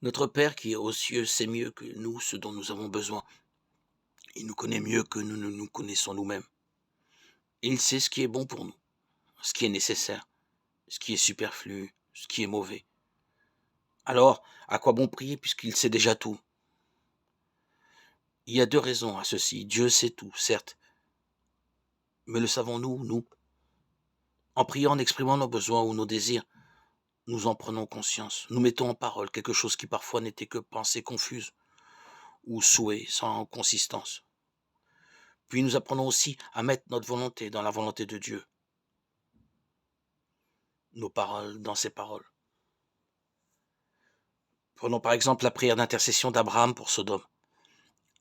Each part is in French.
Notre Père qui est aux cieux sait mieux que nous ce dont nous avons besoin. Il nous connaît mieux que nous ne nous connaissons nous-mêmes. Il sait ce qui est bon pour nous, ce qui est nécessaire, ce qui est superflu, ce qui est mauvais. Alors, à quoi bon prier puisqu'il sait déjà tout? Il y a deux raisons à ceci. Dieu sait tout, certes, mais le savons-nous, nous? En priant, en exprimant nos besoins ou nos désirs, nous en prenons conscience. Nous mettons en parole quelque chose qui parfois n'était que pensée confuse ou souhait sans consistance. Puis nous apprenons aussi à mettre notre volonté dans la volonté de Dieu, nos paroles dans ses paroles. Prenons par exemple la prière d'intercession d'Abraham pour Sodome.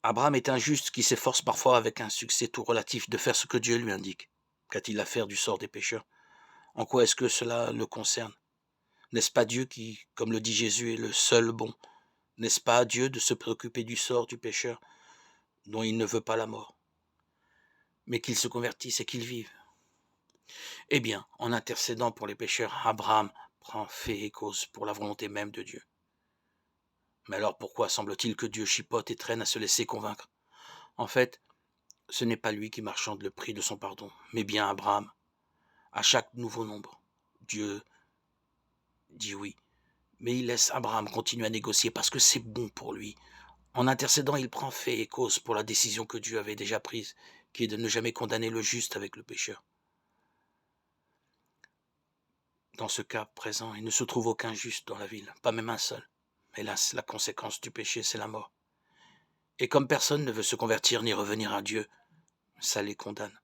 Abraham est un juste qui s'efforce parfois avec un succès tout relatif de faire ce que Dieu lui indique. Qu'a-t-il à faire du sort des pécheurs? En quoi est-ce que cela le concerne? N'est-ce pas Dieu qui, comme le dit Jésus, est le seul bon? N'est-ce pas à Dieu de se préoccuper du sort du pécheur dont il ne veut pas la mort, mais qu'il se convertisse et qu'il vive? Eh bien, en intercédant pour les pécheurs, Abraham prend fait et cause pour la volonté même de Dieu. Mais alors pourquoi semble-t-il que Dieu chipote et traîne à se laisser convaincre? En fait, ce n'est pas lui qui marchande le prix de son pardon, mais bien Abraham. À chaque nouveau nombre, Dieu dit oui, mais il laisse Abraham continuer à négocier parce que c'est bon pour lui. En intercédant, il prend fait et cause pour la décision que Dieu avait déjà prise, qui est de ne jamais condamner le juste avec le pécheur. Dans ce cas présent, il ne se trouve aucun juste dans la ville, pas même un seul. Hélas, la conséquence du péché, c'est la mort. Et comme personne ne veut se convertir ni revenir à Dieu, ça les condamne.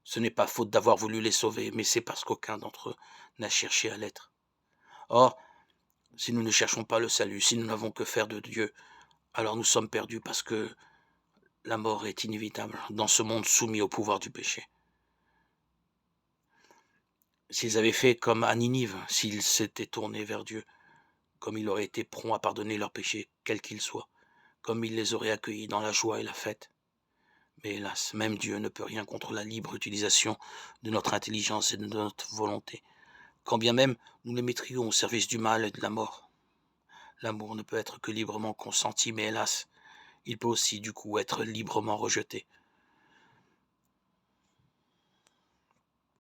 Ce n'est pas faute d'avoir voulu les sauver, mais c'est parce qu'aucun d'entre eux n'a cherché à l'être. Or, si nous ne cherchons pas le salut, si nous n'avons que faire de Dieu, alors nous sommes perdus parce que la mort est inévitable dans ce monde soumis au pouvoir du péché. S'ils avaient fait comme à Ninive, s'ils s'étaient tournés vers Dieu, comme il aurait été prompt à pardonner leurs péchés, quels qu'ils soient, comme il les aurait accueillis dans la joie et la fête. Mais hélas, même Dieu ne peut rien contre la libre utilisation de notre intelligence et de notre volonté, quand bien même nous les mettrions au service du mal et de la mort. L'amour ne peut être que librement consenti, mais hélas, il peut aussi du coup être librement rejeté.